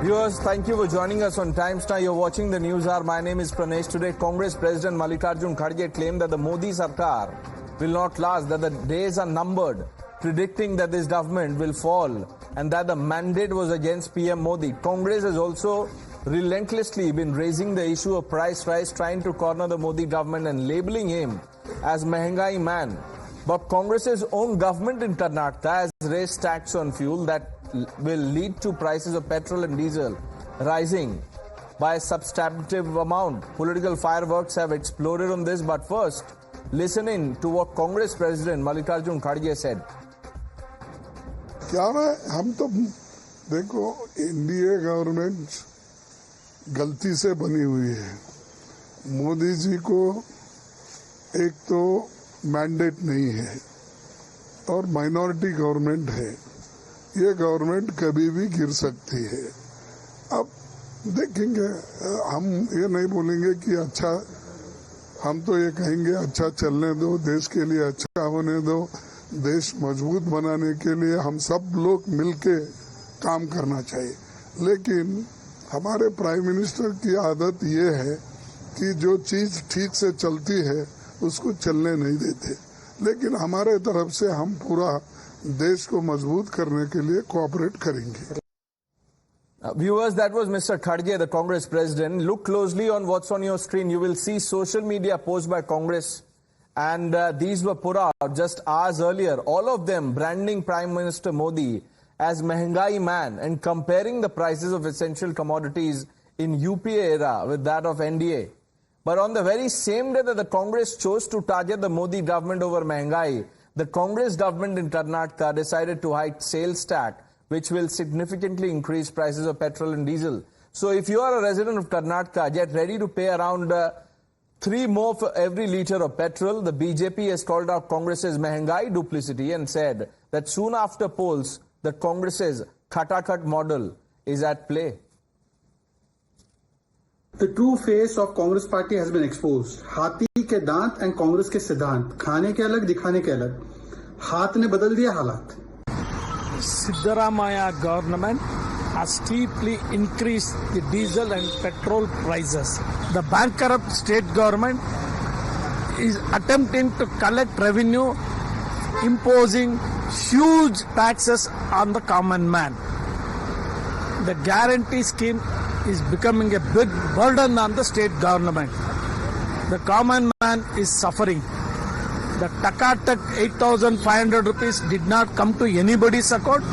Viewers, thank you for joining us on Times Now. You're watching the News Hour. My name is Pranesh. Today, Congress President Mallikarjun Kharge claimed that the Modi Sarkar will not last, that the days are numbered, predicting that this government will fall and that the mandate was against PM Modi. Congress has also relentlessly been raising the issue of price rise, trying to corner the Modi government and labeling him as Mehengai man. But Congress's own government in Karnataka has raised tax on fuel that will lead to prices of petrol and diesel rising by a substantive amount. Political fireworks have exploded on this, but first, listen in to what Congress President Mallikarjun Kharge said. क्या है, हम तो देखो NDA government गलती से बनी हुई है। मोदी जी को एक तो मैंडेट नहीं है और माइनॉरिटी गवर्नमेंट है। ये गवर्नमेंट कभी भी गिर सकती है। अब देखेंगे, हम ये नहीं बोलेंगे कि अच्छा, हम तो ये कहेंगे अच्छा चलने दो, देश के लिए अच्छा होने दो, देश मजबूत बनाने के लिए हम सब लोग मिलके काम करना चाहिए। लेकिन हमारे प्राइम मिनिस्टर की आदत ये है कि जो चीज ठीक से चलती है उसको चलने नहीं देते। लेकिन हमारे तरफ से हम पूरा देश को मजबूत करने के लिए कोऑपरेट करेंगे। Viewers, that was Mr. Kharge, the Congress President. Look closely on what's on your screen. You will see social media posts by Congress, and these were put out just hours earlier. All of them branding Prime Minister Modi as Mehengai man and comparing the prices of essential commodities in UPA era with that of NDA. But on the very same day that the Congress chose to target the Modi government over Mehengai, the Congress government in Karnataka decided to hike sales tax, which will significantly increase prices of petrol and diesel. So if you are a resident of Karnataka, get ready to pay around 3 more for every litre of petrol. The BJP has called out Congress's Mehengai duplicity and said that soon after polls, the Congress's Khatakat model is at play. The true face of Congress party has been exposed. हाथी के दांत and Congress के सिद्धांत, खाने के अलग दिखाने के अलग, हाथ ने बदल दिया हालात. Siddaramaiah government has steeply increased the diesel and petrol prices. The bankrupt state government is attempting to collect revenue, imposing huge taxes on the common man. The guarantee scheme is becoming a big burden on the state government. The common man is suffering. The Takatak 8,500 rupees did not come to anybody's account,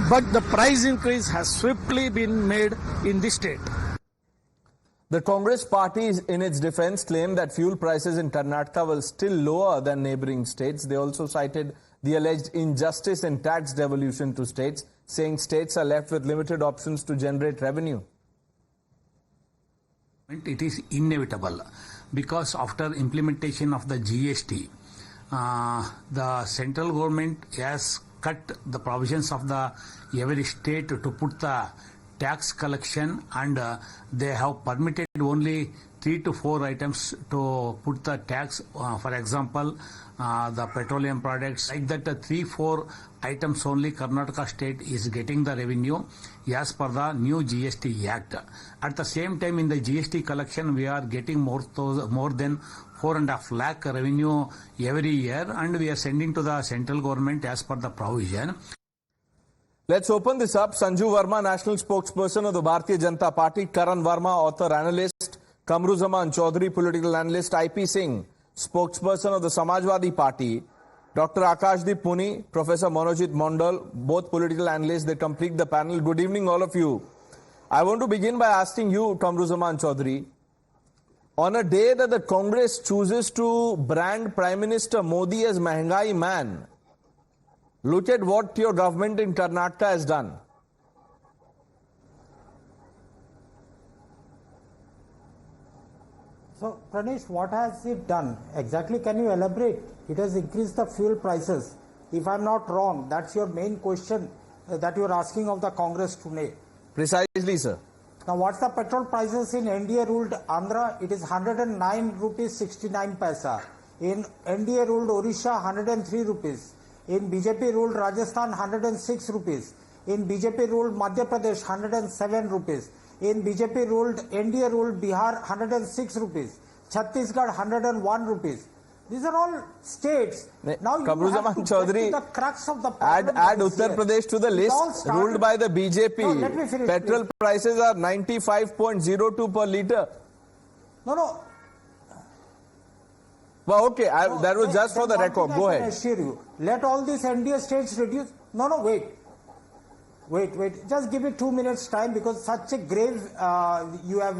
but the price increase has swiftly been made in the state. The Congress party, in its defense, claimed that fuel prices in Karnataka were still lower than neighboring states. They also cited the alleged injustice and tax devolution to states, saying states are left with limited options to generate revenue. It is inevitable because after implementation of the GST, the central government has cut the provisions of the every state to put the tax collection, and they have permitted only 3 to 4 items to put the tax. For example, the petroleum products, like that 3-4 items only Karnataka state is getting the revenue as per the new GST Act. At the same time, in the GST collection, we are getting more than 4.5 lakh revenue every year, and we are sending to the central government as per the provision. Let's open this up. Sanju Verma, national spokesperson of the Bharatiya Janata Party; Karan Verma, author, analyst; Kamruzaman Chaudhary, political analyst; IP Singh, spokesperson of the Samajwadi Party; Dr. Akashdeep Puni, Professor Manojit Mondal, both political analysts. They complete the panel. Good evening, all of you. I want to begin by asking you, Kamruzaman Chaudhary, on a day that the Congress chooses to brand Prime Minister Modi as Mehengai man, look at what your government in Karnataka has done. So, Pranesh, what has it done? Exactly, can you elaborate? It has increased the fuel prices. If I'm not wrong, that's your main question that you're asking of the Congress today. Precisely, sir. Now, what's the petrol prices in NDA-ruled Andhra? It is 109 rupees 69 paisa. In NDA-ruled Odisha, 103 rupees. In BJP-ruled Rajasthan, 106 rupees. In BJP ruled Madhya Pradesh, 107 rupees. In BJP ruled, NDA ruled Bihar, 106 rupees. Chhattisgarh, 101 rupees. These are all states. Now you Kamruzaman have to Chaudhary, get to the crux of the add problem. Uttar Pradesh to the list, ruled by the BJP. No, let me finish, Petrol please. prices are 95.02 per litre. No. Well, okay, that was just for the record. Go I ahead. assure you. Let all these NDA states reduce. No, wait. Just give me 2 minutes time, because such a grave you have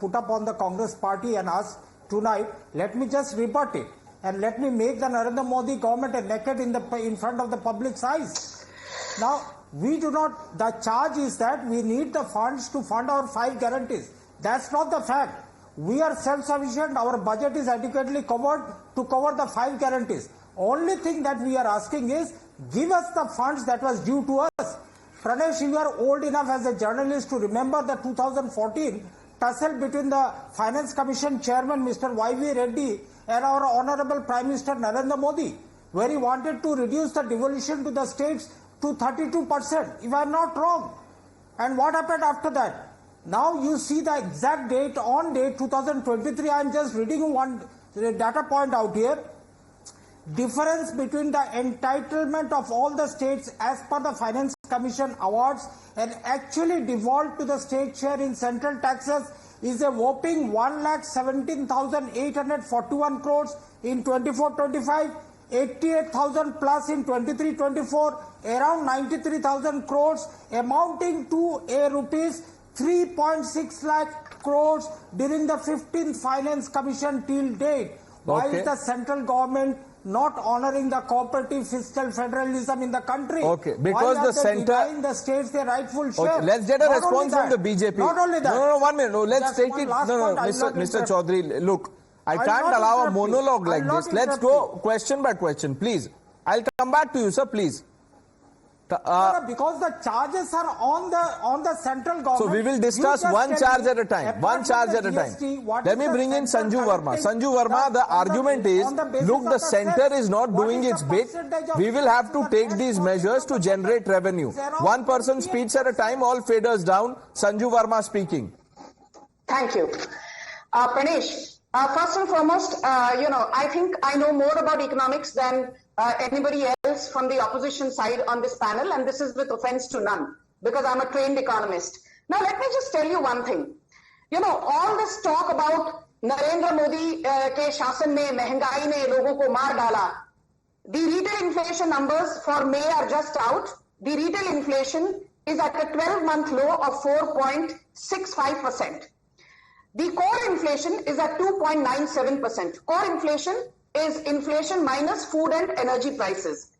put up on the Congress party and us tonight. Let me just rebut it, and let me make the Narendra Modi government a naked in front of the public's eyes. Now, we do not, the charge is that we need the funds to fund our 5 guarantees. That's not the fact. We are self-sufficient, our budget is adequately covered to cover the 5 guarantees. Only thing that we are asking is, give us the funds that was due to us. Pranesh, you are old enough as a journalist to remember the 2014 tussle between the Finance Commission Chairman Mr. Y.V. Reddy and our Honorable Prime Minister Narendra Modi, where he wanted to reduce the devolution to the states to 32%, if I am not wrong. And what happened after that? Now you see the exact date, on date 2023, I am just reading one data point out here. Difference between the entitlement of all the states as per the Finance Commission awards and actually devolved to the state share in central taxes is a whopping 1,17,841 crores in 24-25, 88,000 plus in 23-24, around 93,000 crores, amounting to a rupees 3.6 lakh crores during the 15th Finance Commission till date. Why is the central government not honoring the cooperative fiscal federalism in the country? Okay, because the center denying the states their rightful share. Okay, let's get a response from the BJP. Not only that. No, 1 minute. No, let's Just take one it. last No, point, Mr. Chaudhary, look, I can't allow a monologue like this. Let's go question by question, please. I'll come back to you, sir, please. Because the charges are on the central government. So we will discuss one charge at a time. One charge at a time. Let me bring in Sanju Verma. Sanju Verma, the argument is, look, the center is not doing its bit. We will have to take these measures to generate revenue. One person speaks at a time, all faders down. Sanju Verma speaking. Thank you. Pranesh, first and foremost, I think I know more about economics than anybody else from the opposition side on this panel, and this is with offense to none, because I'm a trained economist. Now, let me just tell you one thing. All this talk about Narendra Modi ke shasan mein mehengai ne logon ko maar dala. The retail inflation numbers for May are just out. The retail inflation is at a 12-month low of 4.65%. The core inflation is at 2.97%. Core inflation is inflation minus food and energy prices.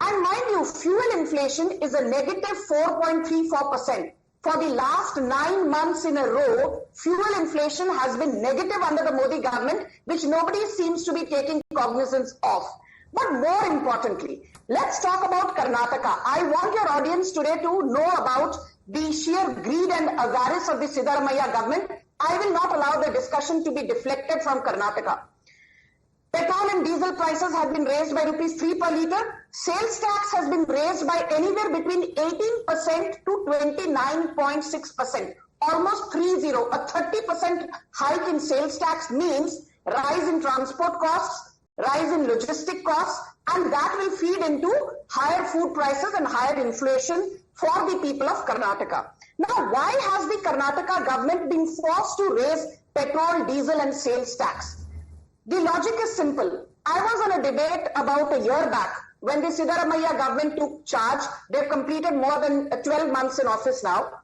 And mind you, fuel inflation is a negative 4.34%. For the last 9 months in a row, fuel inflation has been negative under the Modi government, which nobody seems to be taking cognizance of. But more importantly, let's talk about Karnataka. I want your audience today to know about the sheer greed and avarice of the Siddaramaiah government. I will not allow the discussion to be deflected from Karnataka. Petrol and diesel prices have been raised by rupees 3 per litre. Sales tax has been raised by anywhere between 18% to 29.6%. Almost 30. A 30% hike in sales tax means rise in transport costs, rise in logistic costs, and that will feed into higher food prices and higher inflation for the people of Karnataka. Now, why has the Karnataka government been forced to raise petrol, diesel and sales tax? The logic is simple. I was on a debate about a year back when the Siddaramaiah government took charge. They've completed more than 12 months in office now.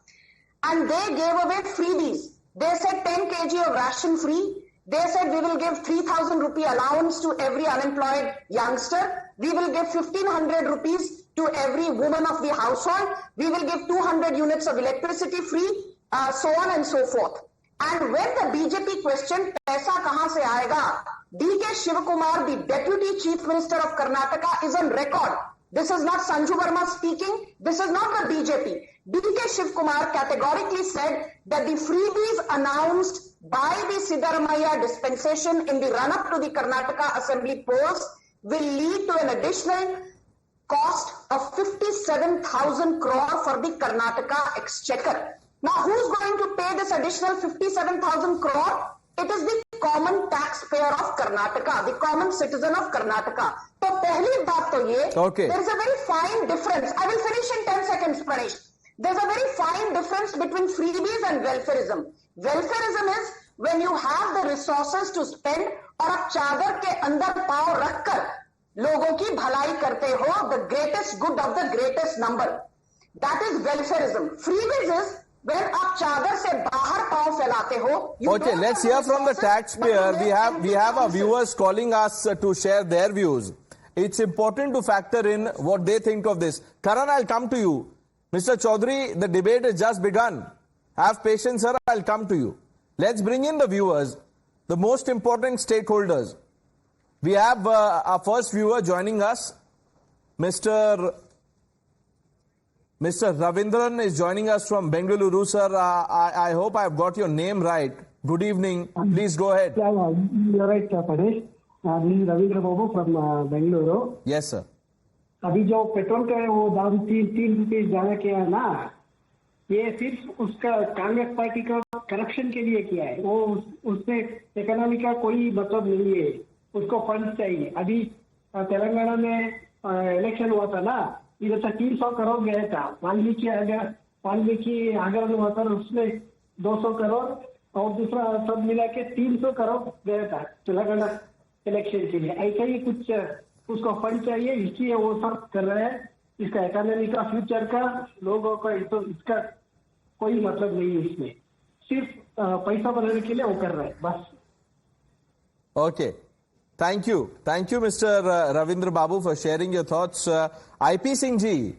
And they gave away freebies. They said 10 kg of ration free. They said we will give 3,000 rupee allowance to every unemployed youngster. We will give 1,500 rupees to every woman of the household. We will give 200 units of electricity free, so on and so forth. And when the BJP questioned, paisa kahan se aayega, D.K. Shivakumar, the Deputy Chief Minister of Karnataka, is on record. This is not Sanju Verma speaking. This is not the BJP. D.K. Shivakumar categorically said that the freebies announced by the Siddaramaiah dispensation in the run-up to the Karnataka Assembly polls will lead to an additional cost of 56 57,000 crore for the Karnataka exchequer. Now, who's going to pay this additional 57,000 crore? It is the common taxpayer of Karnataka, the common citizen of Karnataka. तो पहली बात तो ये, Okay. there is a very fine difference. I will finish in 10 seconds, Pranesh. There's a very fine difference between freebies and welfareism. Welfareism is when you have the resources to spend और आप चादर के अंदर पांव रखकर लोगों की भलाई करते हो, the greatest good of the greatest number. That is welfareism. Freebies is when आप चादर से बाहर पांव फैलाते हो. Okay, let's hear from the taxpayer. We have our viewers calling us to share their views. It's important to factor in what they think of this. Karan, I'll come to you. Mr. Chaudhary, the debate has just begun. Have patience, sir. I'll come to you. Let's bring in the viewers, the most important stakeholders. We have our first viewer joining us. Mr. Ravindran is joining us from Bengaluru, sir. I hope I've got your name right. Good evening. Please go ahead. Yeah, you're right, Paresh. This is Ravindra Babu from Bengaluru. Yes, sir. अभी जो petrol का वो दाम 3 rupees ज्यादा किया है ना, ये सिर्फ उसका कांग्रेस पार्टी का करप्शन के लिए किया है. वो उससे इकोनॉमी का कोई मतलब नहीं है. उसको फंड चाहिए. अभी तेलंगाना में इलेक्शन हुआ था ना, इधर से 300 करोड़ गया था. वाल्मीकि अगर हुआ था उसमें 200 करोड़ और दूसरा सब मिला के 300 करोड़ गया था तेलंगाना इलेक्शन के लिए. ऐसा ही कुछ उसको फंड चाहिए, इसलिए वो सब कर रहे हैं. इसका इकोनॉमी का फ्यूचर का लोगों का तो इसका कोई मतलब नहीं है. इसमें सिर्फ पैसा बनाने के लिए वो कर रहे हैं बस. Okay. Thank you, Mr. Ravindra Babu, for sharing your thoughts. IP Singh जी,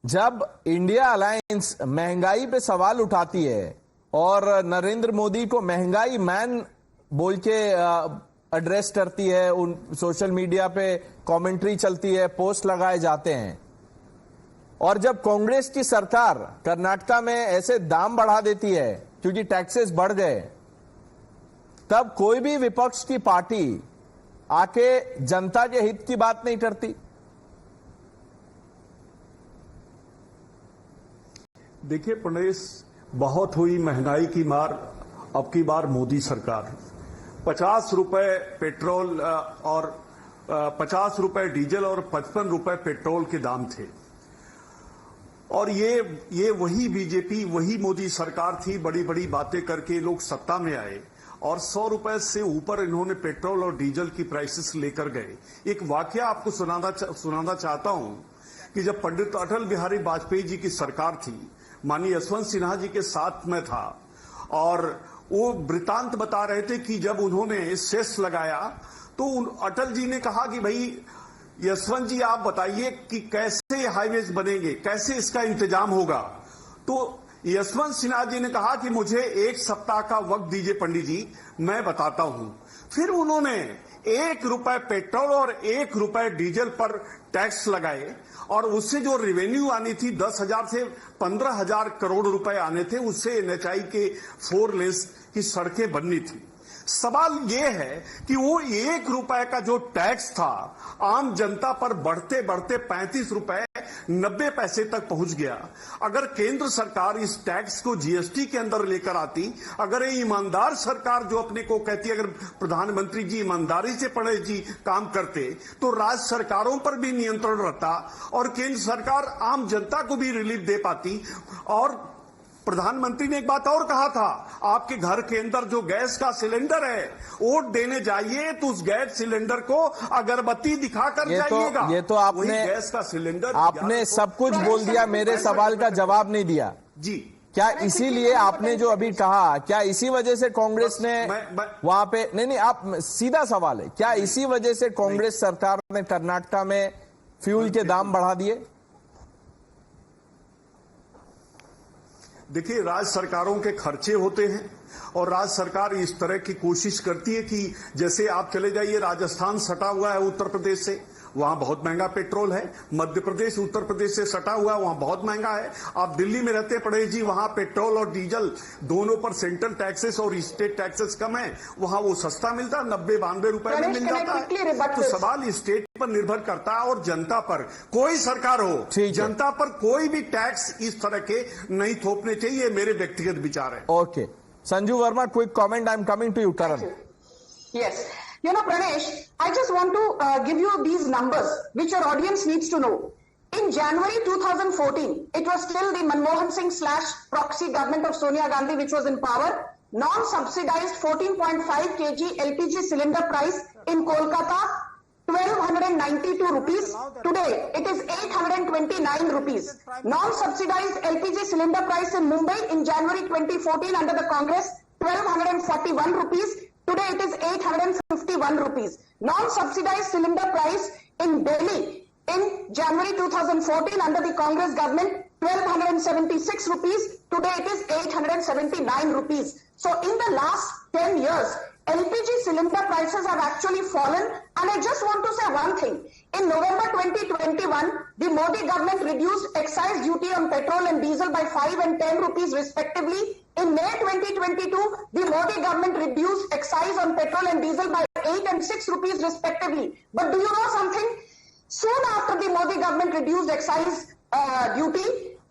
जब इंडिया अलायंस महंगाई पे सवाल उठाती है और नरेंद्र मोदी को महंगाई मैन बोल के एड्रेस करती है, उन सोशल मीडिया पे कमेंट्री चलती है, पोस्ट लगाए जाते हैं, और जब कांग्रेस की सरकार कर्नाटका में ऐसे दाम बढ़ा देती है क्योंकि टैक्सेस बढ़ गए, तब कोई भी विपक्ष की पार्टी आके जनता के हित की बात नहीं करती. देखिए प्रणेश, बहुत हुई महंगाई की मार. अब की बार मोदी सरकार 50 रुपए पेट्रोल और 50 रुपए डीजल और 55 रुपए पेट्रोल के दाम थे. और ये वही बीजेपी, वही मोदी सरकार थी. बड़ी बड़ी बातें करके लोग सत्ता में आए और 100 रुपए से ऊपर इन्होंने पेट्रोल और डीजल की प्राइसेस लेकर गए. एक वाकया आपको सुनाना चाहता हूं कि जब पंडित अटल बिहारी वाजपेयी जी की सरकार थी, माननीय यशवंत सिन्हा जी के साथ में था, और वो वृतांत बता रहे थे कि जब उन्होंने सेस लगाया तो अटल जी ने कहा कि भाई यशवंत जी आप बताइए कि कैसे हाईवेज बनेंगे, कैसे इसका इंतजाम होगा. तो यशवंत सिन्हा जी ने कहा कि मुझे 1 सप्ताह का वक्त दीजिए पंडित जी, मैं बताता हूं. फिर उन्होंने 1 रुपए पेट्रोल और 1 रुपए डीजल पर टैक्स लगाए और उससे जो रेवेन्यू आनी थी 10,000 से 15,000 करोड़ रुपए आने थे, उससे एनएचआई के 4 लेन्स की सड़कें बननी थी. सवाल ये है कि वो 1 रुपए का जो टैक्स था आम जनता पर बढ़ते बढ़ते 35 रुपए 90 पैसे तक पहुंच गया. अगर केंद्र सरकार इस टैक्स को जीएसटी के अंदर लेकर आती, अगर ये ईमानदार सरकार जो अपने को कहती, अगर प्रधानमंत्री जी ईमानदारी से पड़े जी काम करते, तो राज्य सरकारों पर भी नियंत्रण रहता और केंद्र सरकार आम जनता को भी रिलीफ दे पाती. और प्रधानमंत्री ने एक बात और कहा था, आपके घर के अंदर जो गैस का सिलेंडर है, वोट देने जाइए तो उस गैस सिलेंडर को अगरबत्ती दिखाकर जाइएगा. ये तो आपने गैस का सिलेंडर, आपने सब कुछ बोल दिया, मेरे सवाल का जवाब नहीं दिया जी. क्या इसीलिए आपने जो अभी कहा, क्या इसी वजह से कांग्रेस ने वहां पे नहीं, आप सीधा सवाल है, क्या इसी वजह से कांग्रेस सरकार ने कर्नाटका में फ्यूल के दाम बढ़ा दिए? देखिए, राज्य सरकारों के खर्चे होते हैं और राज्य सरकार इस तरह की कोशिश करती है कि जैसे आप चले जाइए, राजस्थान सटा हुआ है उत्तर प्रदेश से, वहां बहुत महंगा पेट्रोल है। मध्य प्रदेश उत्तर प्रदेश से सटा हुआ है, वहां बहुत महंगा है। आप दिल्ली में रहते पड़े जी, वहां पेट्रोल और डीजल दोनों पर सेंट्रल टैक्सेस और स्टेट टैक्सेस कम है, वहां वो सस्ता मिलता है, 90-92 रुपए में मिल जाता है। तो सवाल स्टेट पर निर्भर करता है और जनता पर। कोई सरकार हो, जनता पर कोई भी टैक्स इस तरह के नहीं थोपने चाहिए, मेरे व्यक्तिगत विचार है। Okay. Sanju Verma, quick comment. I'm coming to you, Karan. Yes. You know, Pranesh, I just want to give you these numbers, which your audience needs to know. In January 2014, it was still the Manmohan Singh / proxy government of Sonia Gandhi which was in power. Non-subsidized 14.5 kg LPG cylinder price in Kolkata, 1292 rupees. Today, it is 829 rupees. Non-subsidized LPG cylinder price in Mumbai in January 2014 under the Congress, 1241 rupees. Today, it is 851 rupees. Non-subsidized cylinder price in Delhi in January 2014 under the Congress government, 1276 rupees. Today, it is 879 rupees. So, in the last 10 years, LPG cylinder prices have actually fallen, and I just want to say one thing. In November 2021, the Modi government reduced excise duty on petrol and diesel by 5 and 10 rupees respectively. In May 2022, the Modi government reduced excise on petrol and diesel by 8 and 6 rupees respectively. But do you know something? Soon after the Modi government reduced excise duty,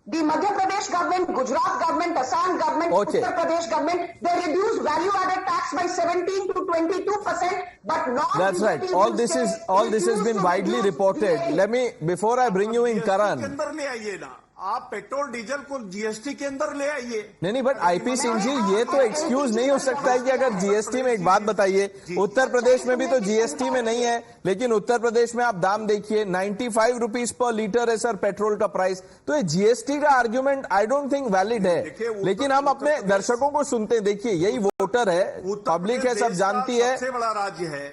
the Madhya Pradesh government, Gujarat government, Assam government, Uttar Pradesh government, they reduced value-added tax by 17 to 22%, but not. That's right. All this has been widely reported. Let me, before I bring you in, Karan. आप petrol diesel को GST के अंदर ले आइए। नहीं, but IP Singh जी, ये तो excuse नहीं हो सकता है कि अगर जीएसटी में, एक बात बताइए, उत्तर प्रदेश में भी तो जीएसटी में नहीं है, लेकिन उत्तर प्रदेश में आप दाम देखिए, 95 रुपीज पर लीटर है सर पेट्रोल का प्राइस। तो ये जीएसटी का argument I don't think valid है। लेकिन हम अपने दर्शकों को सुनते हैं, देखिए यही वोटर है, पब्लिक है, सब जानती है, सबसे बड़ा राज्य है,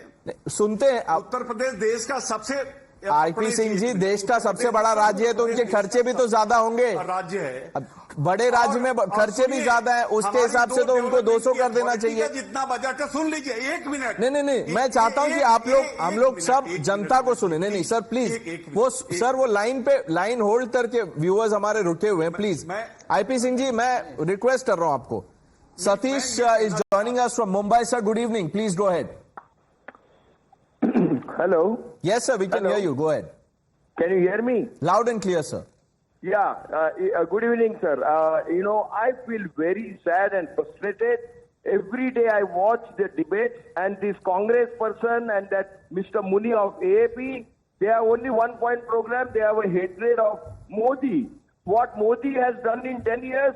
सुनते हैं। उत्तर प्रदेश देश का सबसे, आईपी सिंह जी, देश का सबसे बड़ा राज्य है तो उनके खर्चे भी तो ज्यादा होंगे। राज्य है, बड़े राज्य में खर्चे भी ज्यादा है, उसके हिसाब से तो उनको 200 कर देना चाहिए। जितना बजट है सुन लीजिए, 1 मिनट। नहीं, मैं चाहता हूं कि आप लोग, हम लोग सब जनता को सुने। नहीं सर, प्लीज, वो लाइन होल्ड करके व्यूअर्स हमारे रुके हुए हैं, प्लीज। आईपी सिंह जी, मैं रिक्वेस्ट कर रहा हूं आपको। Satish is joining us from Mumbai. Sir, good evening, please go ahead. Hello. Yes, sir, we can hear you. Go ahead. Can you hear me? Loud and clear, sir. Yeah. Good evening, sir. I feel very sad and frustrated. Every day I watch the debate, and this Congress person and that Mr. Muni of AAP, they have only one point program. They have a hatred of Modi. What Modi has done in 10 years,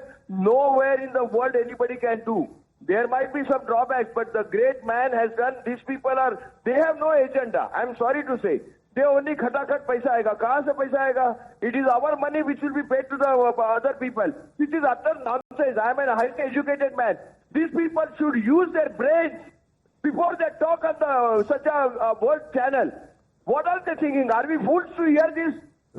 nowhere in the world anybody can do. There might be some drawbacks, but the great man has done. These people they have no agenda. I'm sorry to say. They only खटाखट पैसा आएगा. कहाँ से पैसा आएगा? It is our money which will be paid to the other people. This is utter nonsense. I am a highly educated man. These people should use their brains before they talk on such a world channel. What are they thinking? Are we fools to hear this?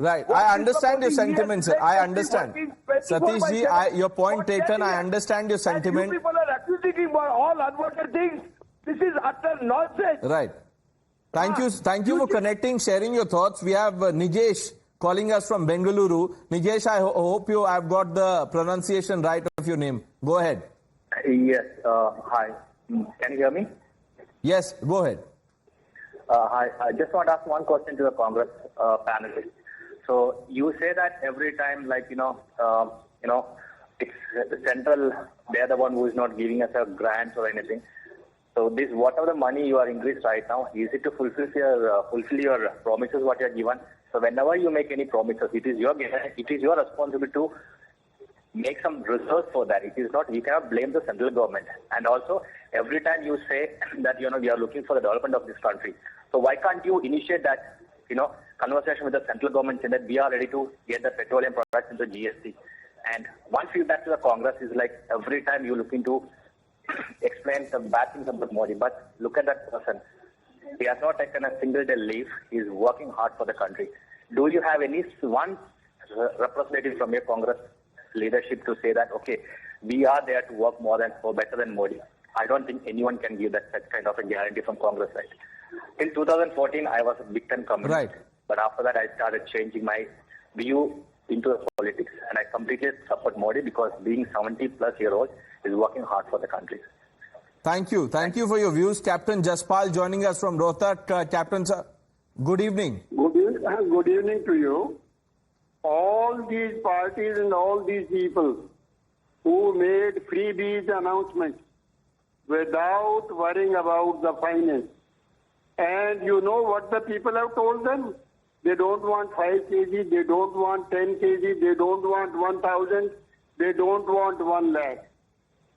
Right. I understand your sentiments, sir. I understand. Satish ji, your point taken. I understand your sentiment. You people are accusing him for all unwanted things. This is utter nonsense. Right. Thank you for connecting, sharing your thoughts. We have Nigesh calling us from Bengaluru. Nigesh, I hope I've got the pronunciation right of your name. Go ahead. Yes. Hi. Can you hear me? Yes. Go ahead. Hi. I just want to ask one question to the Congress panelists. So you say that every time, like, it's the central, they're the one who is not giving us a grants or anything. So this, whatever the money you are increased right now, is it to fulfill your promises what you are given? So whenever you make any promises, it is your responsibility to make some reserves for that. It is not, you cannot blame the central government. And also, every time you say that, we are looking for the development of this country. So why can't you initiate that, conversation with the central government saying that we are ready to get the petroleum products into GST. And one feedback to the Congress is like every time you looking to explain some bad things about Modi, but look at that person. He has not taken a single day leave. He is working hard for the country. Do you have one representative from your Congress leadership to say that, okay, we are there to work better than Modi? I don't think anyone can give that kind of a guarantee from Congress side. In 2014, I was a big time communist. Right. But after that, I started changing my view into the politics, and I completely support Modi because being 70-plus-year-old is working hard for the country. Thank you. Thank you for your views. Captain Jaspal joining us from Rohtak. Captain, sir, good evening. Good evening to you. All these parties and all these people who made freebies announcements without worrying about the finance. And you know what the people have told them? They don't want 5 kg, they don't want 10 kg, they don't want 1,000, they don't want 1 lakh.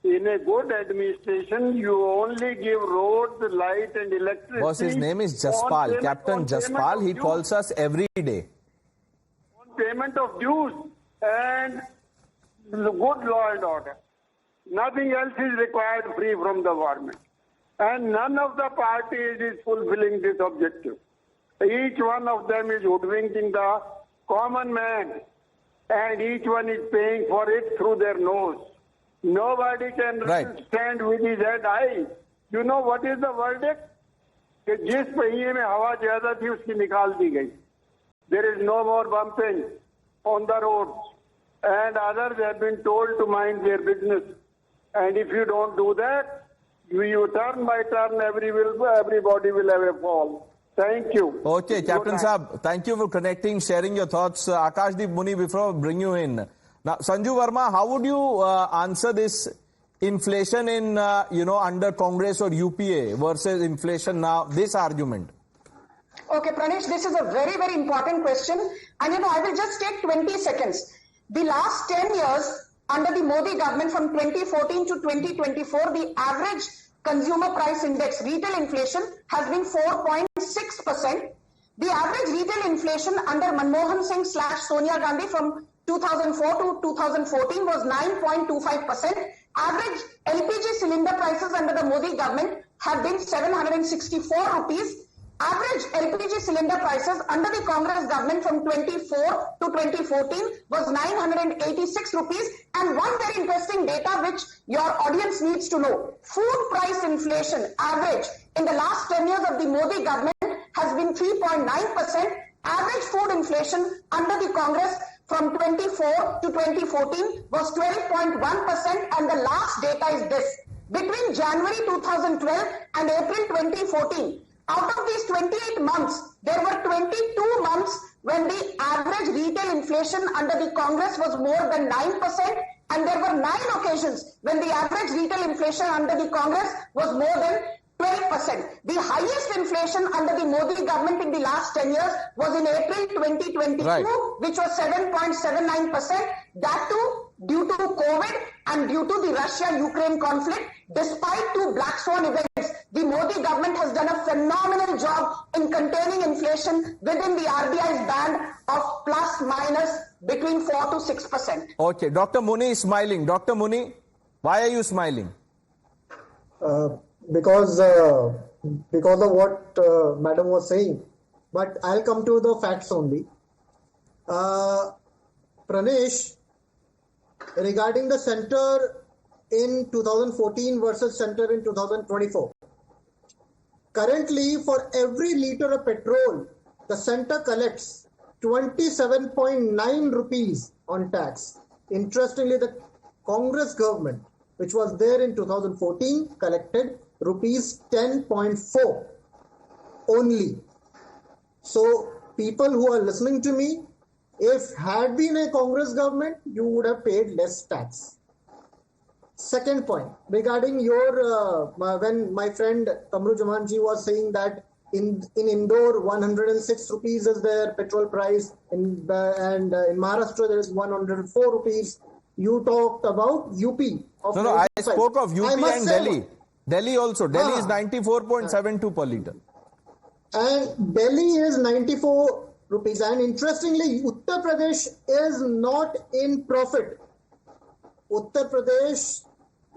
In a good administration, you only give roads, light and electricity. Boss, his name is Jaspal. Captain Jaspal, he calls us every day. On payment of dues and good law and order. Nothing else is required free from the government. And none of the parties is fulfilling this objective. Each one of them is hoodwinking the common man, and each one is paying for it through their nose. Nobody can stand with his head high. You know what is the verdict? कि जिस पहिए में हवा ज्यादा थी उसकी निकाल दी गई. There is no more bumping on the roads, and others have been told to mind their business. And if you don't do that, you turn by turn, everybody will have a fall. Thank you. Okay, Captain Saab, thank you for connecting, sharing your thoughts. Akashdeep Muni, before I bring you in. Now, Sanju Verma, how would you answer this inflation in, under Congress or UPA versus inflation now, this argument? Okay, Pranesh, this is a very, very important question. And, I will just take 20 seconds. The last 10 years, under the Modi government from 2014 to 2024, the average consumer price index, retail inflation, has been 4.6%. The average retail inflation under Manmohan Singh / Sonia Gandhi from 2004 to 2014 was 9.25%. Average LPG cylinder prices under the Modi government have been 764 rupees. Average LPG cylinder prices under the Congress government from 24 to 2014 was 986 rupees. And one very interesting data which your audience needs to know. Food price inflation average in the last 10 years of the Modi government has been 3.9%. Average food inflation under the Congress from 24 to 2014 was 12.1%, and the last data is this. Between January 2012 and April 2014, out of these 28 months, there were 22 months when the average retail inflation under the Congress was more than 9%, and there were 9 occasions when the average retail inflation under the Congress was more than 12%. The highest inflation under the Modi government in the last 10 years was in April 2022, which was 7.79%. That too due to COVID and due to the Russia-Ukraine conflict. Despite 2 black swan events, the Modi government has done a phenomenal job in containing inflation within the RBI's band of plus minus between 4 to 6%. Okay, Dr. Muni is smiling. Dr. Muni, why are you smiling? Because of what Madam was saying. But I'll come to the facts only. Pranesh, regarding the center in 2014 versus center in 2024. Currently, for every liter of petrol, the center collects 27.9 rupees on tax. Interestingly, the Congress government, which was there in 2014, collected rupees 10.4 only. So people who are listening to me, if had been a Congress government, you would have paid less tax. Second point, regarding your, when my friend Kamru Jamanji was saying that in Indore 106 rupees is their petrol price, and in Maharashtra there is 104 rupees. You talked about UP. No, I spoke of UP and Delhi. Delhi also. Delhi is 94.72 per litre. And Delhi is 94 rupees. And interestingly, Uttar Pradesh is not in profit. Uttar Pradesh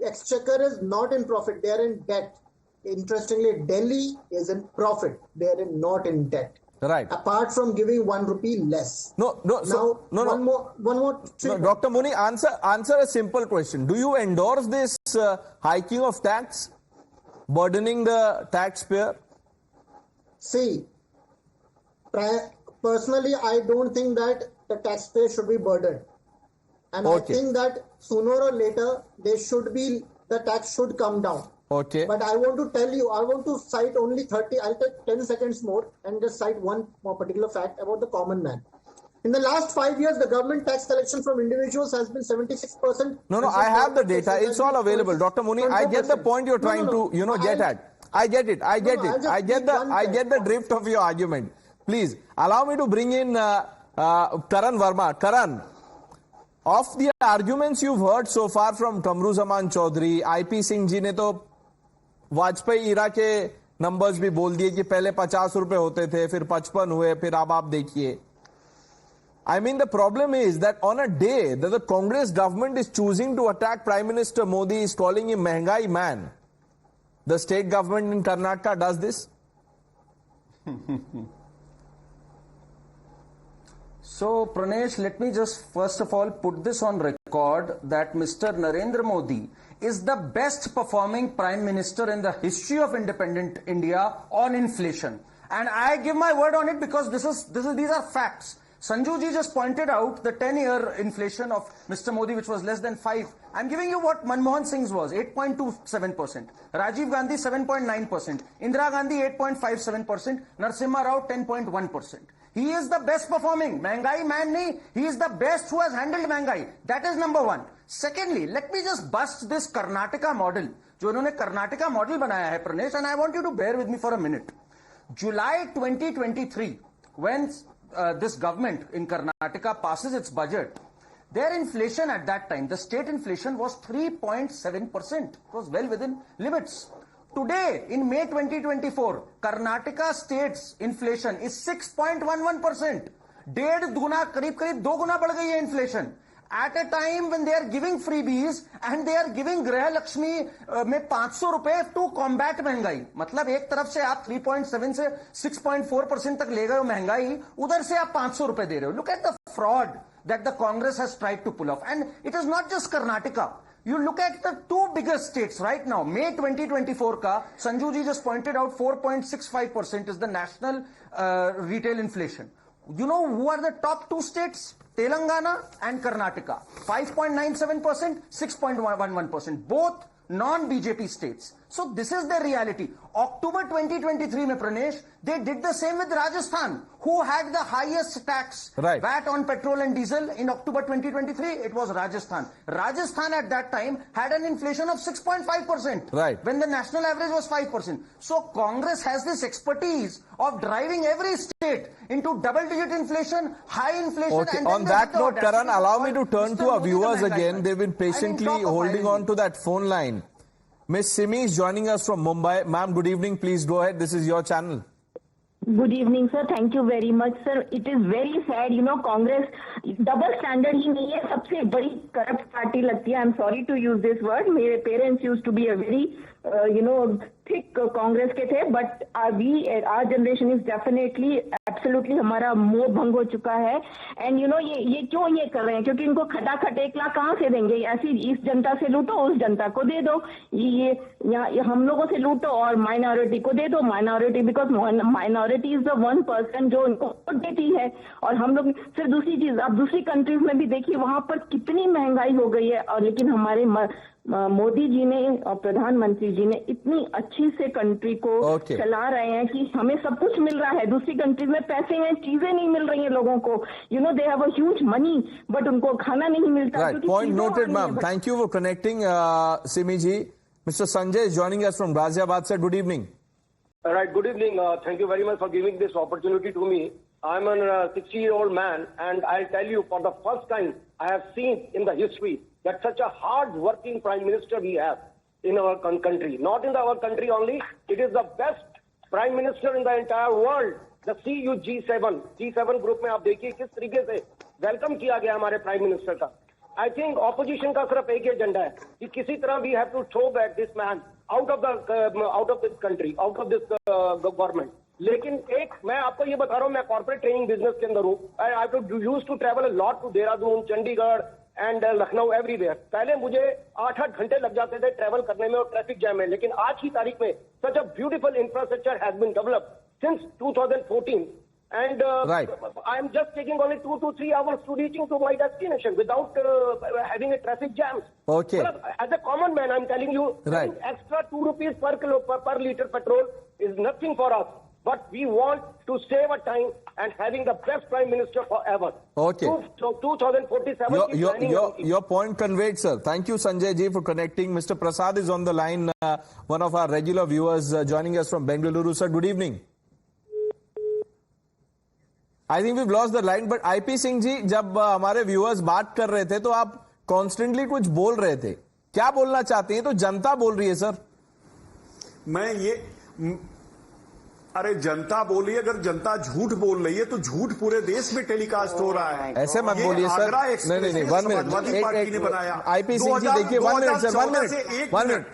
exchequer is not in profit. They are in debt. Interestingly, Delhi is in profit. They are not in debt. Right. Apart from giving 1 rupee less. One more. Dr. Muni, answer a simple question. Do you endorse this hiking of tax, burdening the taxpayer? See, personally, I don't think that the taxpayer should be burdened. And I think that sooner or later, the tax should come down. Okay. But I want to tell you, I want to cite only 30, I'll take 10 seconds more and just cite one more particular fact about the common man. In the last 5 years, the government tax collection from individuals has been 76%. No, I have the data. It's all available. Dr. Muni, I get the point you're trying to, get at. I get it. I get the drift of your argument. Please, allow me to bring in Karan Verma. Karan, of the arguments you've heard so far from Kamruzaman Chaudhary, IP Singh ji ne to Vajpayee इरा के numbers भी बोल दिए कि पहले 50 रुपए होते थे, फिर 55 हुए, फिर अब आप देखिए. I mean, the problem is that on a day that the Congress government is choosing to attack Prime Minister Modi, is calling him Mehengai man, the state government in Karnataka does this? So, Pranesh, let me just first of all put this on record that Mr. Narendra Modi is the best performing Prime Minister in the history of independent India on inflation. And I give my word on it because these are facts. Sanju ji just pointed out the 10-year inflation of Mr. Modi, which was less than 5. I'm giving you what Manmohan Singh's was, 8.27%. Rajiv Gandhi, 7.9%. Indira Gandhi, 8.57%. Narasimha Rao, 10.1%. He is the best performing. Mehengai man nahi, he is the best who has handled Mehengai. That is number one. Secondly, let me just bust this Karnataka model. जो इन्होंने Karnataka model बनाया है, Pranesh, and I want you to bear with me for a minute. July 2023, when this government in Karnataka passes its budget, their inflation at that time, the state inflation was 3.7%. It was well within limits. Today, in May 2024, Karnataka state's inflation is 6.11%. डेढ़ गुना करीब 2 गुना बढ़ गई है inflation. At a time when they are giving freebies and they are giving Grah Lakshmi में 500 रुपए to combat महंगाई. मतलब एक तरफ से आप 3.7 से 6.4% तक ले गए हो महंगाई, उधर से आप 500 रुपए दे रहे हो. Look at the fraud that the Congress has tried to pull off. And it is not just Karnataka. You look at the two biggest states right now. May 2024 ka, Sanju ji just pointed out 4.65% is the national retail inflation. You know who are the top two states? Telangana and Karnataka. 5.97%, 6.11%. Both non-BJP states. So this is the reality. October 2023 mein Pranesh, they did the same with Rajasthan, who had the highest tax, VAT on petrol and diesel. In October 2023, it was Rajasthan. Rajasthan at that time had an inflation of 6.5%, when the national average was 5%. So Congress has this expertise of driving every state into double-digit inflation, high inflation. Okay. And on that note, Karan, allow me to turn to our viewers again. They've been patiently holding on to that phone line. Miss Simi is joining us from Mumbai. Ma'am, good evening. Please go ahead. This is your channel. Good evening, sir. Thank you very much, sir. It is very sad, Congress double standard ही नहीं है, सबसे बड़ी corrupt party लगती है. I'm sorry to use this word. मेरे parents used to be a very, thick Congress के थे, but our generation is definitely, absolutely हमारा मोह भंग हो चुका है. And ये क्यों ये कर रहे हैं? क्योंकि इनको खटाखट 1 लाख कहाँ से देंगे? ऐसी इस जनता से लूटो, उस जनता को दे दो. ये हम लोगों से लूटो और माइनॉरिटी को दे दो. Minority, because minority is the 1% जो उनको वोट देती है. और हम लोग फिर दूसरी चीज, आप दूसरी कंट्रीज में भी देखिए, वहां पर कितनी महंगाई हो गई है. और लेकिन हमारे मोदी जी ने और प्रधानमंत्री जी ने इतनी अच्छी से कंट्री को चला रहे हैं कि हमें सब कुछ मिल रहा है. दूसरी कंट्रीज में पैसे हैं, चीजें नहीं मिल रही हैं लोगों को. They have a huge money, but उनको खाना नहीं मिलता. Point noted, ma'am. Thank you for connecting, Simi ji. Mr. Sanjay is joining us from Ghaziabad. Sir, good evening. All right, good evening. Thank you very much for giving this opportunity to me. I'm a 60-year-old man, and I'll tell you, for the first time, I have seen in the history that such a hard-working Prime Minister we have in our country. Not in our country only, it is the best Prime Minister in the entire world. The G7 group में आप देखिए किस तरीके से welcome किया गया हमारे prime minister का. I think opposition का सिर्फ एक ही एजेंडा है कि किसी तरह we have to throw back this man out of this country, out of this government. लेकिन एक मैं आपको ये बता रहा हूँ, मैं कॉर्पोरेट ट्रेनिंग बिजनेस के अंदर हूँ. I used to travel a lot to Dehradun, Chandigarh and Lucknow, everywhere. पहले मुझे 8-8 घंटे लग जाते थे ट्रैवल करने में और ट्रैफिक जैम में. लेकिन आज की तारीख में such a beautiful infrastructure has been developed since 2014, And Right. I'm just taking only 2 to 3 hours to reaching to my destination without having a traffic jam. Okay. Well, as a common man, I'm telling you, Right. extra 2 rupees per liter petrol is nothing for us. But we want to save a time and having the best prime minister forever. Okay. So 2047. keep planning on it. Your point conveyed, sir. Thank you, Sanjay ji, for connecting. Mr. Prasad is on the line, one of our regular viewers joining us from Bengaluru. Sir, good evening. I think we've lost the line, but IP Singh ji, जब हमारे viewers बात कर रहे थे तो आप constantly कुछ बोल रहे थे, क्या बोलना चाहते हैं? तो जनता बोल रही है सर। अरे जनता बोली, अगर जनता झूठ बोल रही है तो झूठ पूरे देश में टेलीकास्ट हो रहा है। ऐसे मत बोलिए सर। नहीं, 1 मिनट। आईपी सिंह जी देखिए, 1 minute sir, 1 minute.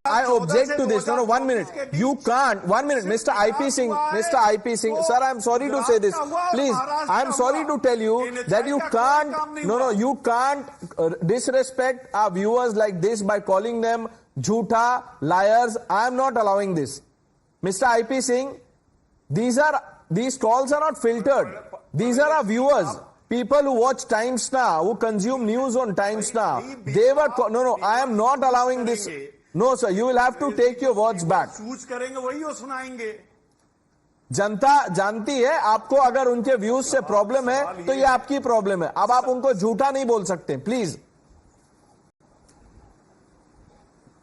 I object to this. No, 1 minute. You can't. 1 minute, Mr. IP Singh. Sir, I'm sorry to say this. Please, I'm sorry to tell you that you can't. No, you can't disrespect our viewers like this by calling them jhootha, liars. I'm not allowing this. Mr. IP Singh, these calls are not filtered. These are our viewers. People who watch Times Now, who consume news on Times Now. They were, no, I am not allowing this. No, sir, you will have to take your words back. Choose करेंगे वही वो सुनाएंगे। जनता जानती है आपको, अगर उनके views से प्रॉब्लम है तो ये आपकी प्रॉब्लम है। अब आप उनको झूठा नहीं बोल सकते, प्लीज।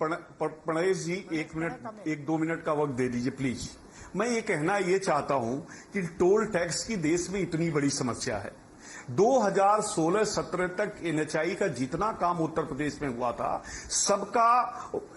प्रणेश जी, 1-2 मिनट का वक्त दे दीजिए प्लीज। मैं ये कहना ये चाहता हूं कि टोल टैक्स की देश में इतनी बड़ी समस्या है। 2016-17 तक एनएचआई का जितना काम उत्तर प्रदेश में हुआ था, सबका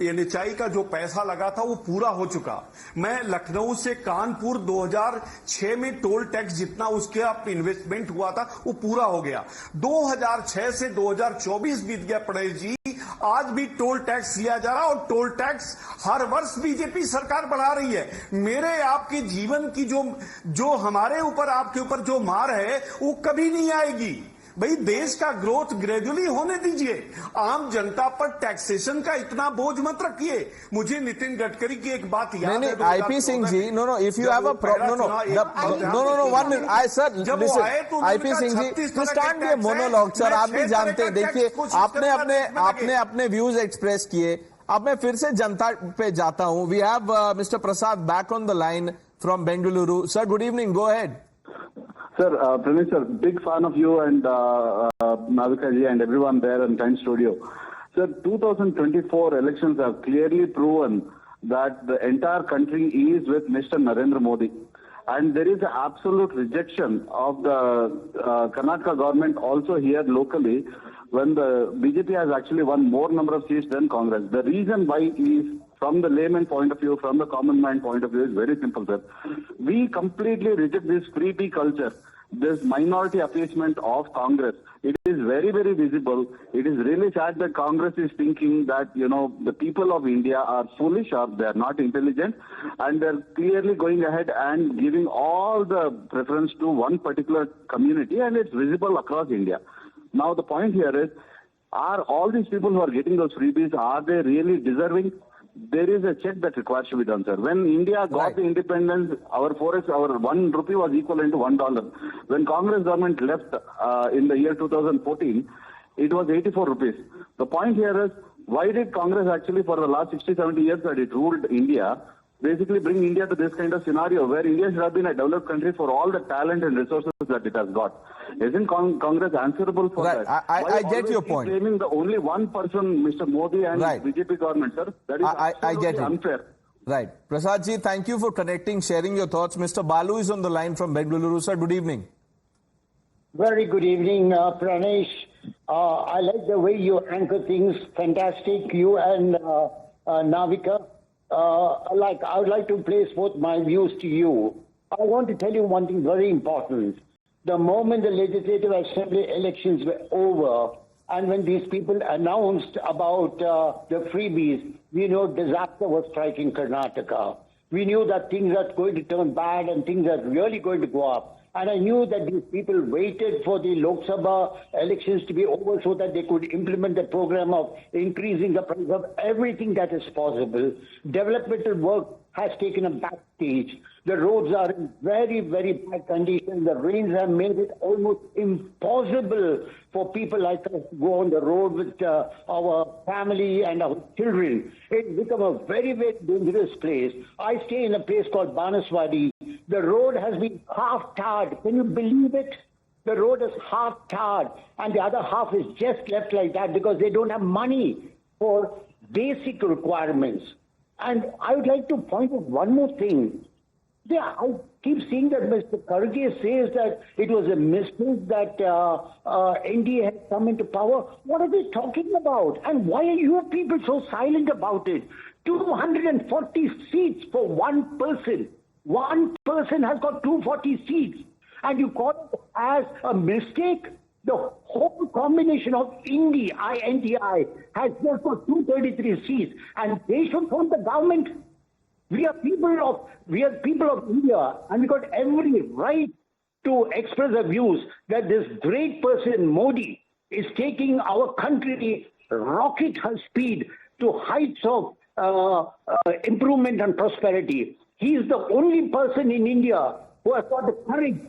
एनएचआई का जो पैसा लगा था वो पूरा हो चुका। मैं लखनऊ से कानपुर 2006 में टोल टैक्स जितना उसके इन्वेस्टमेंट हुआ था वो पूरा हो गया। 2006 से 2024 बीत गया प्रणेश जी, आज भी टोल टैक्स लिया जा रहा और टोल टैक्स हर वर्ष बीजेपी सरकार बढ़ा रही है। मेरे आपके जीवन की जो हमारे ऊपर आपके ऊपर जो मार है वो कभी नहीं आएगी। भाई, देश का ग्रोथ ग्रेजुअली होने दीजिए। आम जनता पर टैक्सेशन का इतना बोझ मत रखिए। मुझे नितिन गडकरी की एक बात याद है। IP Singh ji, no, if you have a problem, no, 1 minute. Sir, listen, IP Singh ji, this can't be a monologue. Sir, आप भी जानते हैं, देखिए, आपने अपने व्यूज एक्सप्रेस किए। अब मैं फिर से जनता पे जाता हूं। We have mister Prasad back on the line from Bengaluru. Sir, good evening, go ahead. Sir, Pranesh sir, big fan of you and Navika ji and everyone there in Time Studio. Sir, 2024 elections have clearly proven that the entire country is with Mr. Narendra Modi. And there is an absolute rejection of the Karnataka government also here locally, when the BJP has actually won more number of seats than Congress. The reason why is, from the layman point of view, from the common man point of view, is very simple, sir. We completely reject this freebie culture, this minority appeasement of Congress. It is very, very visible. It is really sad that Congress is thinking that, the people of India are foolish or they are not intelligent, and they're clearly going ahead and giving all the preference to one particular community, and it's visible across India. Now, the point here is, are all these people who are getting those freebies, are they really deserving? There is a check that requires to be done, sir. When India got the independence, our 1 rupee was equivalent to $1. When Congress government left in the year 2014, it was 84 rupees. The point here is, why did Congress actually, for the last 60-70 years that it ruled India, basically bring India to this kind of scenario where India should have been a developed country for all the talent and resources that it has got? Isn't Congress answerable for that? I get your point. Blaming the only one person, Mr. Modi and BJP government, sir. That is absolutely unfair. Right. Prasad ji, thank you for connecting, sharing your thoughts. Mr. Balu is on the line from Bengaluru. Sir, good evening. Very good evening, Pranesh. I like the way you anchor things. Fantastic. You and Navika. I would like to place both my views to you. I want to tell you one thing very important. The moment the Legislative Assembly elections were over, and when these people announced about the freebies, we know disaster was striking Karnataka. We knew that things are going to turn bad and things are really going to go up. And I knew that these people waited for the Lok Sabha elections to be over so that they could implement the program of increasing the price of everything that is possible. Developmental work has taken a back stage. The roads are in very, very bad condition. The rains have made it almost impossible for people like us to go on the road with our family and our children. It's become a very, very dangerous place. I stay in a place called Banaswadi. The road has been half-tarred. Can you believe it? The road is half-tarred, and the other half is just left like that because they don't have money for basic requirements. And I would like to point out one more thing. I keep seeing that Mr. Kharge says that it was a mistake that NDA had come into power. What are they talking about? And why are you people so silent about it? 240 seats for one person. One person has got 240 seats. And you call it as a mistake? The whole combination of INDI has just got 233 seats. And they should form the government. We are people of India, and we got every right to express our views that this great person, Modi, is taking our country rocket speed to heights of improvement and prosperity. He is the only person in India who has got the courage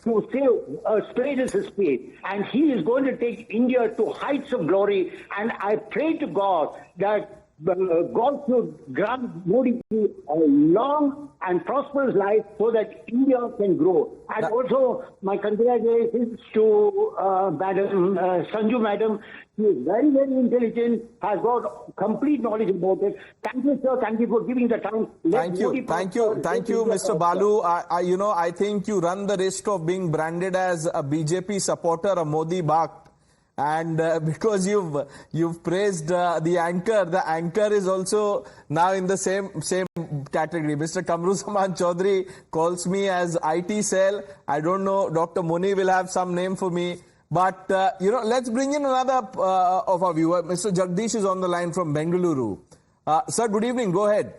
to say a spade is a spade, and he is going to take India to heights of glory. And I pray to God that God should grant Modi a long and prosperous life so that India can grow. And also, my congratulations to Madam Sanju Madam. She is very, very intelligent, has got complete knowledge about it. Thank you, sir. Thank you for giving the time. Thank you, Mr. Balu. I think you run the risk of being branded as a BJP supporter, a Modi Bhakt. And because you've praised the anchor is also now in the same category. Mr. Kamruzaman Chaudhary calls me as IT cell. I don't know, Dr. Muni will have some name for me. But, let's bring in another of our viewer. Mr. Jagdish is on the line from Bengaluru. Sir, good evening. Go ahead.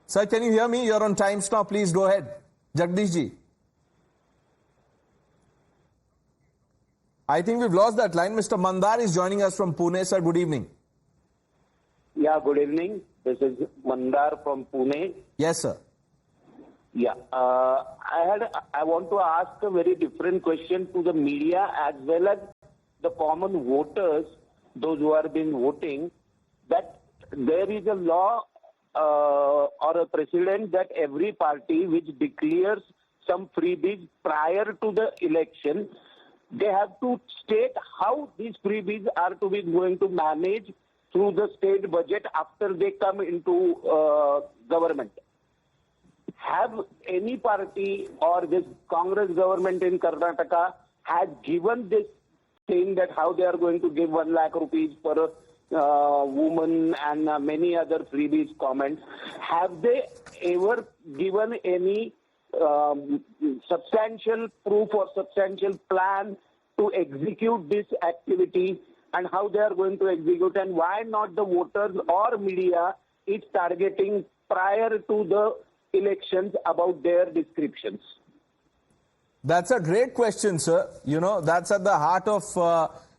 Sir, can you hear me? You're on Times Now. Please go ahead. Jagdish ji. I think we've lost that line. Mr. Mandar is joining us from Pune. Sir, good evening. Yeah, good evening. This is Mandar from Pune. Yes, sir. Yeah, I want to ask a very different question to the media as well as the common voters, those who have been voting, that there is a law or a precedent that every party which declares some freebies prior to the election, they have to state how these freebies are to be going to manage through the state budget after they come into government. Have any party or this Congress government in Karnataka has given this thing that how they are going to give 1 lakh rupees per woman and many other freebies comments? Have they ever given any substantial proof or substantial plan to execute this activity, and how they are going to execute, and why not the voters or media is targeting prior to the elections about their descriptions? That's a great question, sir. That's at the heart of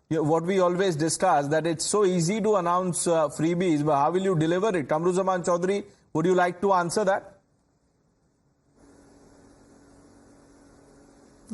what we always discuss, that it's so easy to announce freebies, but how will you deliver it? Kamruzaman Chaudhary, would you like to answer that?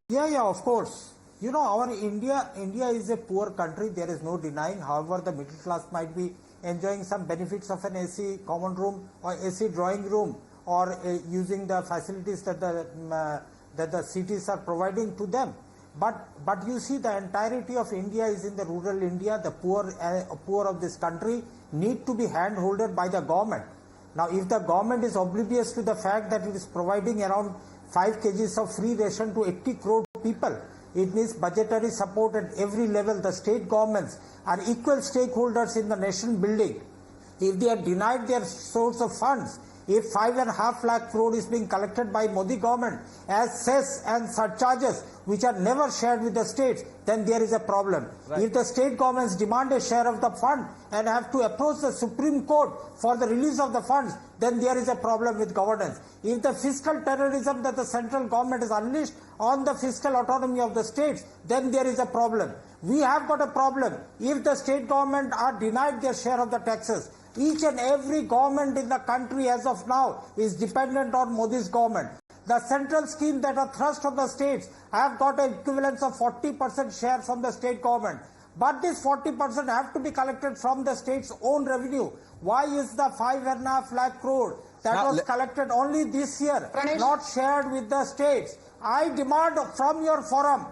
Yeah, of course. Our India is a poor country. There is no denying. However, the middle class might be enjoying some benefits of an AC common room or AC drawing room, or using the facilities that the cities are providing to them. But you see, the entirety of India is in the rural India. The poor of this country need to be hand-holded by the government. Now, if the government is oblivious to the fact that it is providing around 5 kgs of free ration to 80 crore people, it needs budgetary support at every level. The state governments are equal stakeholders in the nation building. If they are denied their source of funds, if 5.5 lakh crore is being collected by Modi government as cess and surcharges which are never shared with the states, then there is a problem. Right. If the state governments demand a share of the fund and have to approach the Supreme Court for the release of the funds, then there is a problem with governance. If the fiscal terrorism that the central government has unleashed on the fiscal autonomy of the states, then there is a problem. We have got a problem. If the state government are denied their share of the taxes, Each and every government in the country as of now is dependent on Modi's government. The central schemes that are thrust on the states have got an equivalence of 40% share from the state government. But this 40% have to be collected from the state's own revenue. Why is the 5.5 lakh crore that was collected only this year not shared with the states? I demand from your forum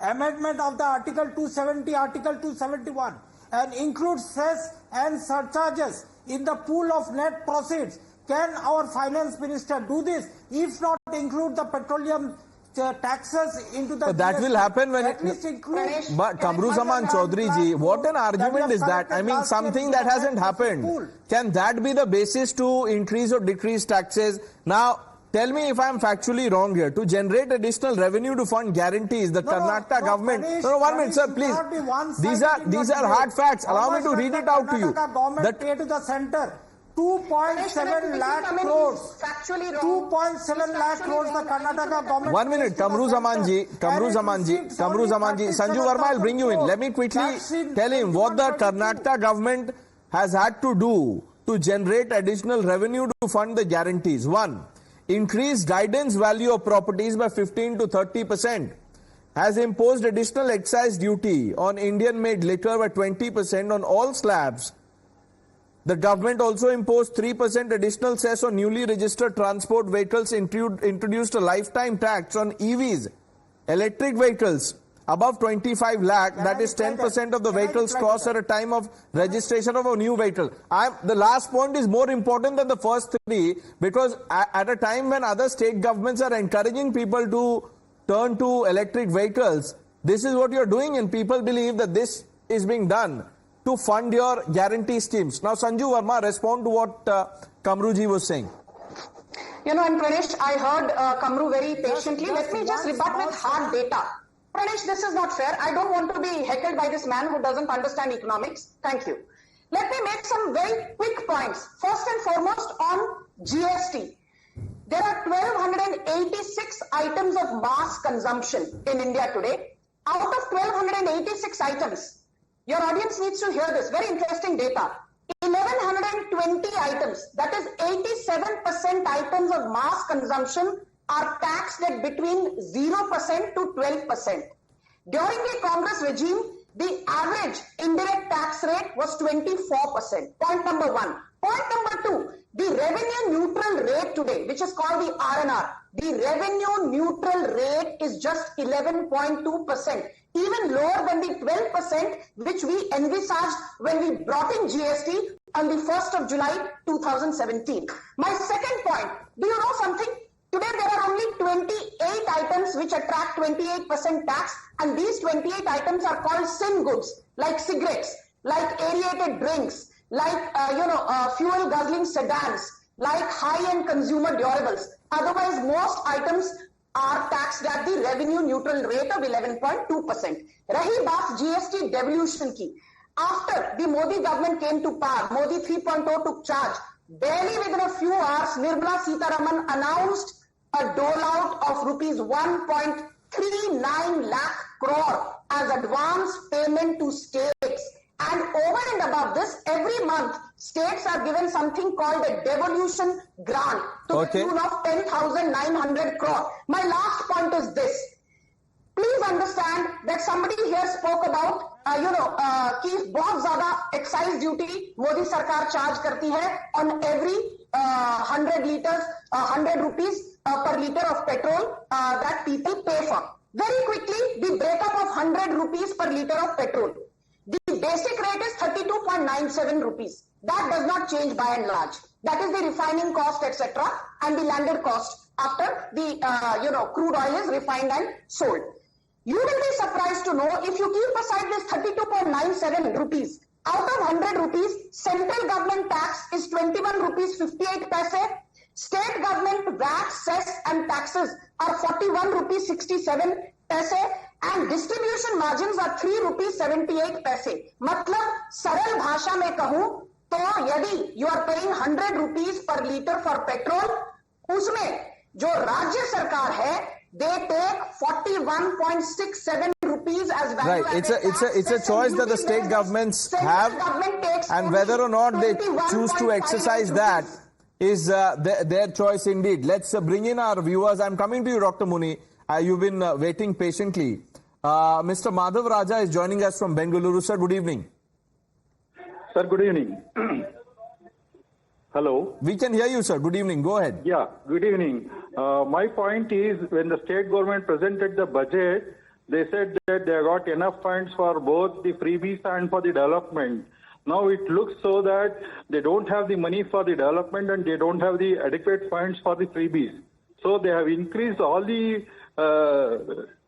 amendment of the Article 270, Article 271 and include cess and surcharges in the pool of net proceeds. Can our finance minister do this? If not, include the petroleum taxes into the that will happen when at least include. But Kamruzaman Chaudhary ji, what an argument is that? I mean, something that hasn't happened. Can that be the basis to increase or decrease taxes? Now, tell me if I am factually wrong here. To generate additional revenue to fund guarantees, the Karnataka government. Punish, 1 minute, sir, please. These are hard facts. Allow me to read it out to you. Government pay to the center 2.7 lakh crores. 2.7 lakh crores the Karnataka government. 1 minute, Kamruzaman ji, Sanju Verma, I'll bring you in. Let me quickly tell him what the Karnataka government has had to do to generate additional revenue to fund the guarantees. 1. Increased guidance value of properties by 15 to 30%. Has imposed additional excise duty on Indian-made liquor by 20% on all slabs. The government also imposed 3% additional cess on newly registered transport vehicles, introduced a lifetime tax on EVs, electric vehicles above 25 lakh, that is 10% of the vehicle's cost at a time of registration of a new vehicle. The last point is more important than the first three, because at a time when other state governments are encouraging people to turn to electric vehicles, this is what you're doing, and people believe that this is being done to fund your guarantee schemes. Now, Sanju Verma, respond to what Kamruji was saying. You know, and Pranesh, I heard Kamru very patiently. Let me just rebut with hard data. Pranesh, this is not fair. I don't want to be heckled by this man who doesn't understand economics. Thank you. Let me make some very quick points. First and foremost on GST. There are 1,286 items of mass consumption in India today. Out of 1,286 items, your audience needs to hear this. Very interesting data. 1,120 items, that is 87% items of mass consumption are taxed at between 0% to 12%. During the Congress regime, the average indirect tax rate was 24%. Point number one. Point number two, the revenue neutral rate today, which is called the RNR, the revenue neutral rate is just 11.2%, even lower than the 12% which we envisaged when we brought in GST on the 1st of July 2017. My second point, do you know something? Today there are only 28 items which attract 28% tax, and these 28 items are called sin goods, like cigarettes, like aerated drinks, like fuel guzzling sedans, like high-end consumer durables. Otherwise, most items are taxed at the revenue neutral rate of 11.2%. Rahi baat GST devolution ki. After the Modi government came to power, Modi 3.0 took charge. Barely within a few hours, Nirmala Sitharaman announced a dole out of rupees 1.39 lakh crore as advance payment to states. And over and above this, every month, states are given something called a devolution grant to the tune of 10,900 crore. My last point is this. Please understand that somebody here spoke about, कि बहुत ज़्यादा excise duty Modi सरकार charge करती है on every 100 rupees per liter of petrol that people pay for. Very quickly, the breakup of 100 rupees per liter of petrol. The basic rate is 32.97 rupees. That does not change by and large. That is the refining cost, etc., and the landed cost after the crude oil is refined and sold. You will be surprised to know, if you keep aside this 32.97 rupees, out of 100 rupees, central government tax is 21 rupees 58 paise. State government VAT, cess and taxes are 41 rupees 67 paise. And distribution margins are 3 rupees 78 paise. मतलब सरल भाषा में कहूं तो यदि you are paying 100 rupees per liter for petrol, उसमें जो राज्य सरकार है, they take 41.67 rupees rupees as value Right. It's a choice that the state governments have, and whether or not they choose to exercise that is their choice indeed. Let's bring in our viewers. I'm coming to you, Dr. Muni. You've been waiting patiently. Mr. Madhav Raja is joining us from Bengaluru. Sir, good evening. Sir, good evening. Hello. We can hear you, sir. Good evening. Go ahead. Yeah, good evening. My point is, when the state government presented the budget, they said that they got enough funds for both the freebies and for the development. Now it looks so that they don't have the money for the development and they don't have the adequate funds for the freebies. So they have increased all the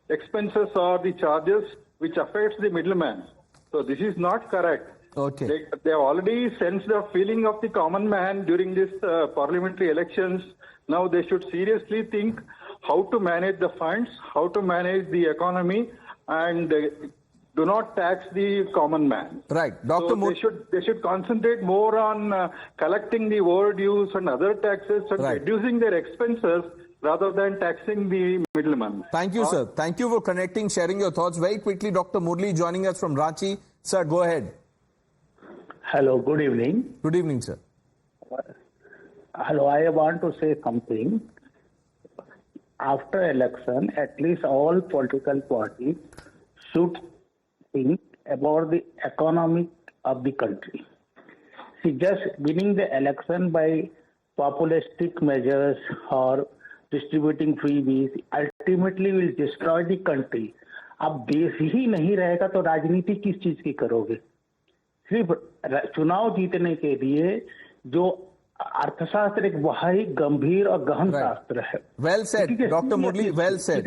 expenses or the charges which affects the middleman. So this is not correct. Okay. They have already sensed the feeling of the common man during this parliamentary elections. Now they should seriously think how to manage the funds, how to manage the economy, and do not tax the common man. Right. Dr. So they should concentrate more on collecting the overdues and other taxes and reducing their expenses rather than taxing the middleman. Thank you, sir. Thank you for connecting, sharing your thoughts. Very quickly, Dr. Murli joining us from Ranchi. Sir, go ahead. Hello, good evening. Good evening, sir. Hello, I want to say something. After election, at least all political parties should think about the economy of the country. See, just winning the election by populistic measures or distributing freebies ultimately will destroy the country. अब देश ही नहीं रहेगा तो राजनीति किस चीज की करोगे? सिर्फ चुनाव जीतने के लिए जो अर्थशास्त्र एक बहुत गंभीर और गहन शास्त्र है. Well said, Dr. Murli. Well said.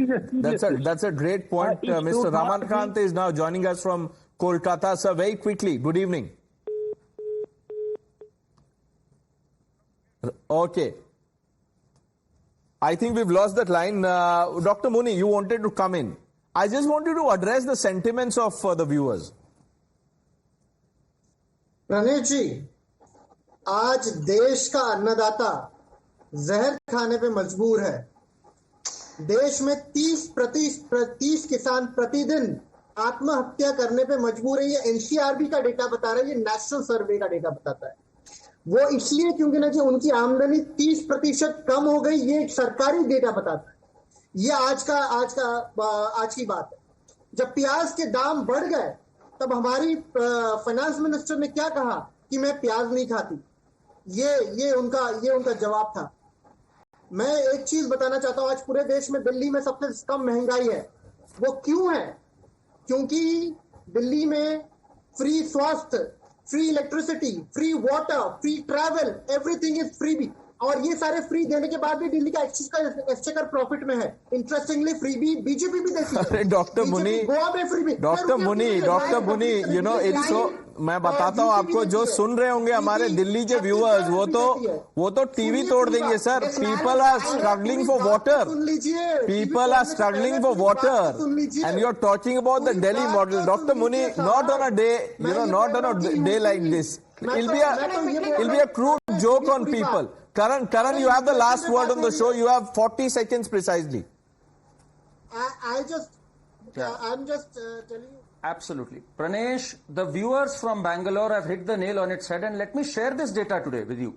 That's a great point. Mr. Ramakant is now joining us from Kolkata. Sir, very quickly. Good evening. Okay. I think we've lost that line. Dr. Muni, you wanted to come in. I just wanted to address the sentiments of the viewers. Pranesh जी, आज देश का अन्नदाता जहर खाने पे मजबूर है. देश में 30 किसान प्रतिदिन आत्महत्या करने पे मजबूर है. ये एनसीआरबी का डेटा बता रहा है, ये नेशनल सर्वे का डेटा बताता है. वो इसलिए क्योंकि ना कि उनकी आमदनी 30% कम हो गई, ये सरकारी डेटा बताता है. ये आज की बात है. जब प्याज के दाम बढ़ गए तब हमारी फाइनेंस मिनिस्टर ने क्या कहा कि मैं प्याज नहीं खाती. ये उनका जवाब था. मैं एक चीज बताना चाहता हूं, आज पूरे देश में दिल्ली में सबसे कम महंगाई है. वो क्यों है? क्योंकि दिल्ली में फ्री स्वास्थ्य, free electricity, free water, free travel, everything is free. और ये सारे फ्री देने के बाद भी दिल्ली का एक्सचेकर प्रॉफिट में है. इंटरेस्टिंगली फ्री भी बीजेपी भी देती है. डॉक्टर मुनी, गोवा में फ्री भी. Doctor Muni, you know it's so. मैं बताता हूँ आपको, जो सुन रहे होंगे हमारे दिल्ली के व्यूअर्स, वो तो टीवी तोड़ देंगे sir. People are struggling for water. People are struggling for water, and you are talking about the Delhi model. Doctor Muni, not on a day, not on a day like this. It'll be a crude joke on people. Karan, you have the last word on the show. You have 40 seconds precisely. I'm just telling you. Absolutely. Pranesh, the viewers from Bangalore have hit the nail on its head, and let me share this data today with you.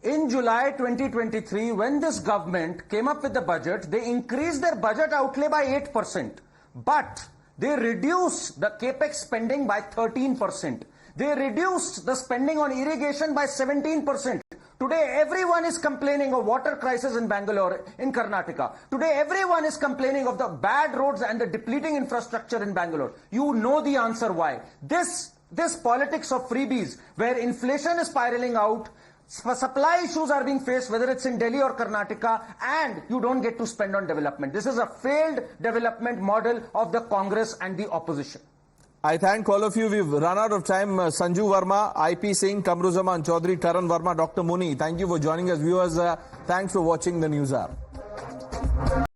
In July 2023, when this government came up with the budget, they increased their budget outlay by 8%. But they reduced the capex spending by 13%. They reduced the spending on irrigation by 17%. Today, everyone is complaining of water crisis in Bangalore, in Karnataka. Today, everyone is complaining of the bad roads and the depleting infrastructure in Bangalore. You know the answer why. This politics of freebies, where inflation is spiraling out, supply issues are being faced, whether it's in Delhi or Karnataka, and you don't get to spend on development. This is a failed development model of the Congress and the opposition. I thank all of you. We've run out of time. Sanju Verma, IP Singh, Kamruzaman Chaudhary, Karan Verma, Dr. Muni, thank you for joining us. Viewers, thanks for watching the News Hour.